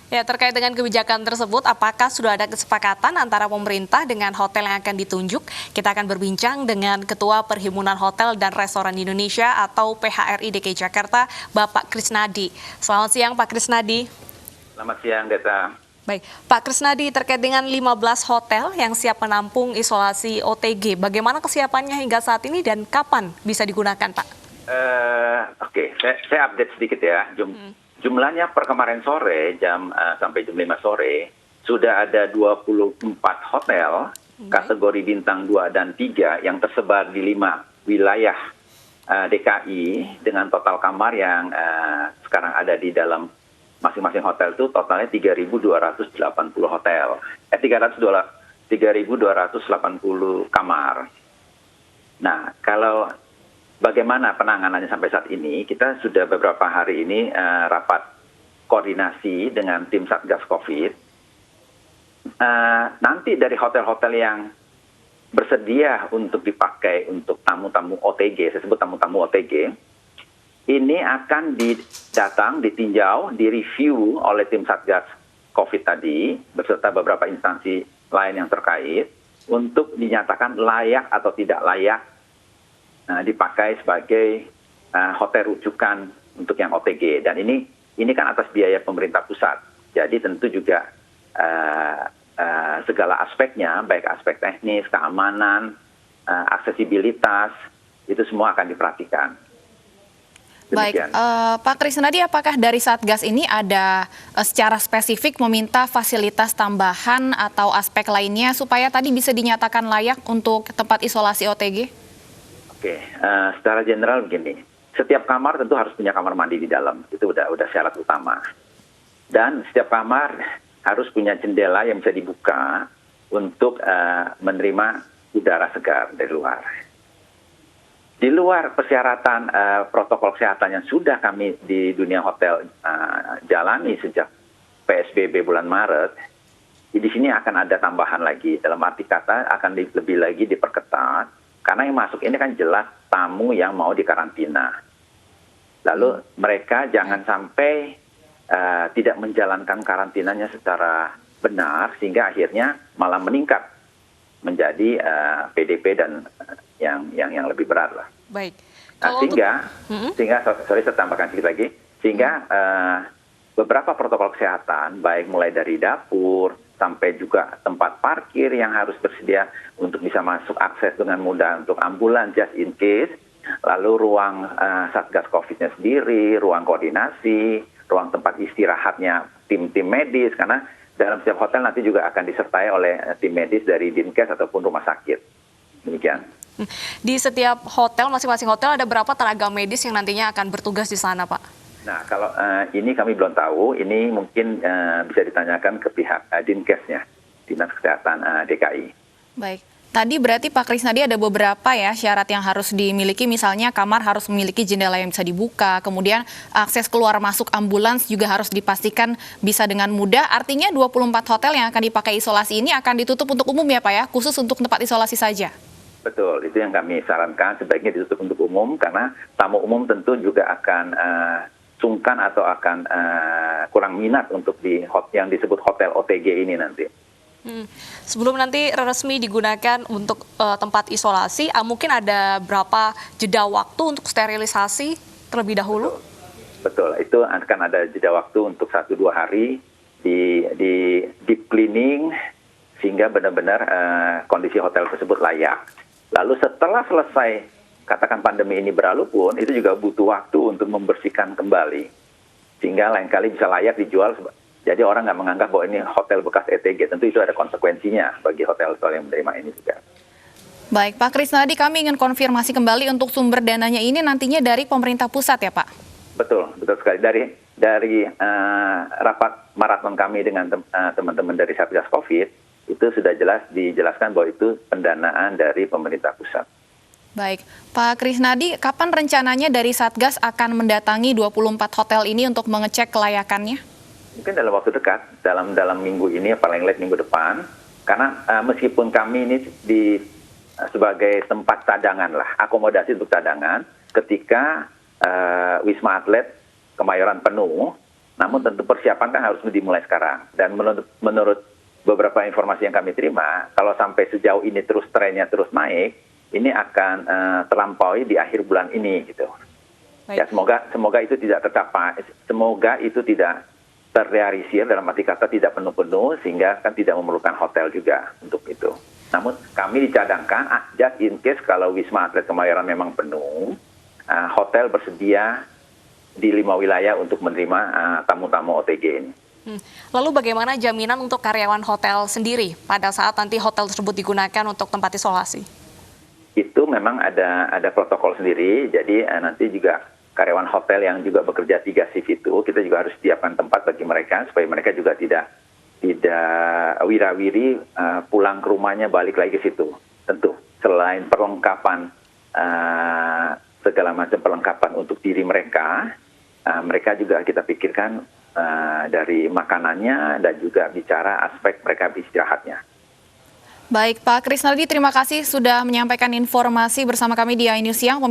Ya, terkait dengan kebijakan tersebut, apakah sudah ada kesepakatan antara pemerintah dengan hotel yang akan ditunjuk? Kita akan berbincang dengan Ketua Perhimpunan Hotel dan Restoran Indonesia atau PHRI DKI Jakarta, Bapak Krisnadi. Selamat siang, Pak Krisnadi. Selamat siang, Deta. Baik, Pak Krisnadi, terkait dengan 15 hotel yang siap menampung isolasi OTG, bagaimana kesiapannya hingga saat ini dan kapan bisa digunakan, Pak? Oke, saya update sedikit ya. Jumlahnya per kemarin sore sampai jam 5 sore sudah ada 24 hotel kategori bintang 2 dan 3 yang tersebar di 5 wilayah DKI dengan total kamar yang sekarang ada di dalam masing-masing hotel itu totalnya 3.280 hotel. 3.280 kamar. Nah, kalau bagaimana penanganannya sampai saat ini, kita sudah beberapa hari ini rapat koordinasi dengan tim Satgas Covid. Nanti dari hotel-hotel yang bersedia untuk dipakai untuk tamu-tamu OTG, saya sebut tamu-tamu OTG, ini akan ditinjau, direview oleh tim Satgas Covid tadi, beserta beberapa instansi lain yang terkait, untuk dinyatakan layak atau tidak layak dipakai sebagai hotel rujukan untuk yang OTG. Dan ini kan atas biaya pemerintah pusat. Jadi tentu juga segala aspeknya, baik aspek teknis, keamanan, aksesibilitas, itu semua akan diperhatikan. Baik, Pak Krisnadi, apakah dari Satgas ini ada secara spesifik meminta fasilitas tambahan atau aspek lainnya supaya tadi bisa dinyatakan layak untuk tempat isolasi OTG? Oke, secara general begini, setiap kamar tentu harus punya kamar mandi di dalam, itu udah syarat utama. Dan setiap kamar harus punya jendela yang bisa dibuka untuk menerima udara segar dari luar. Di luar persyaratan protokol kesehatan yang sudah kami di dunia hotel jalani sejak PSBB bulan Maret, di sini akan ada tambahan lagi. Dalam arti kata akan lebih lagi diperketat, karena yang masuk ini kan jelas tamu yang mau dikarantina. Lalu mereka jangan sampai tidak menjalankan karantinanya secara benar, sehingga akhirnya malah meningkat menjadi PDP dan yang lebih berat lah. Baik. Nah, sehingga sorry saya tambahkan sedikit lagi, sehingga beberapa protokol kesehatan, baik mulai dari dapur sampai juga tempat parkir yang harus bersedia untuk bisa masuk akses dengan mudah untuk ambulans just in case, lalu ruang Satgas Covid-nya sendiri, ruang koordinasi, ruang tempat istirahatnya tim-tim medis, karena dalam setiap hotel nanti juga akan disertai oleh tim medis dari Dinkes ataupun rumah sakit. Demikian. Di setiap hotel, masing-masing hotel ada berapa tenaga medis yang nantinya akan bertugas di sana, Pak? Nah, kalau ini kami belum tahu, ini mungkin bisa ditanyakan ke pihak Dinkesnya, Dinas Kesehatan DKI. Baik. Tadi berarti Pak Krisnadi ada beberapa ya syarat yang harus dimiliki, misalnya kamar harus memiliki jendela yang bisa dibuka, kemudian akses keluar masuk ambulans juga harus dipastikan bisa dengan mudah. Artinya 24 hotel yang akan dipakai isolasi ini akan ditutup untuk umum ya Pak ya, khusus untuk tempat isolasi saja? Betul, itu yang kami sarankan sebaiknya ditutup untuk umum, karena tamu umum tentu juga akan sungkan atau akan kurang minat untuk yang disebut hotel OTG ini nanti. Sebelum nanti resmi digunakan untuk tempat isolasi, mungkin ada berapa jeda waktu untuk sterilisasi terlebih dahulu? Betul, itu akan ada jeda waktu untuk 1-2 hari di deep cleaning sehingga benar-benar kondisi hotel tersebut layak. Lalu setelah selesai, katakan pandemi ini berlalu pun, itu juga butuh waktu untuk membersihkan kembali sehingga lain kali bisa layak dijual. Jadi orang nggak menganggap bahwa ini hotel bekas ETG, tentu itu ada konsekuensinya bagi hotel-hotel yang menerima ini juga. Baik, Pak Krisnadi, kami ingin konfirmasi kembali untuk sumber dananya ini nantinya dari pemerintah pusat ya Pak? Betul sekali. Dari rapat maraton kami dengan teman-teman dari Satgas Covid, itu sudah dijelaskan bahwa itu pendanaan dari pemerintah pusat. Baik, Pak Krisnadi, kapan rencananya dari Satgas akan mendatangi 24 hotel ini untuk mengecek kelayakannya? Mungkin dalam waktu dekat, dalam minggu ini, paling late minggu depan, karena meskipun kami ini sebagai tempat cadangan lah, akomodasi untuk cadangan, ketika Wisma Atlet Kemayoran penuh, Namun tentu persiapan kan harus dimulai sekarang. Dan menurut beberapa informasi yang kami terima, kalau sampai sejauh ini terus trennya terus naik, ini akan terlampaui di akhir bulan ini gitu. Baik. Ya semoga itu tidak tercapai, semoga itu tidak terrealisir, dalam arti kata tidak penuh-penuh sehingga kan tidak memerlukan hotel juga untuk itu. Namun kami dicadangkan just in case kalau Wisma Atlet Kemayoran memang penuh, hotel bersedia di 5 wilayah untuk menerima tamu-tamu OTG ini. Lalu bagaimana jaminan untuk karyawan hotel sendiri pada saat nanti hotel tersebut digunakan untuk tempat isolasi? Itu memang ada protokol sendiri, jadi nanti juga karyawan hotel yang juga bekerja 3 shift itu, kita juga harus siapkan tempat bagi mereka supaya mereka juga tidak wirawiri pulang ke rumahnya balik lagi ke situ. Tentu selain perlengkapan segala macam perlengkapan untuk diri mereka, mereka juga kita pikirkan dari makanannya dan juga bicara aspek mereka beristirahatnya. Baik, Pak Krisnadi, terima kasih sudah menyampaikan informasi bersama kami di iNews Siang.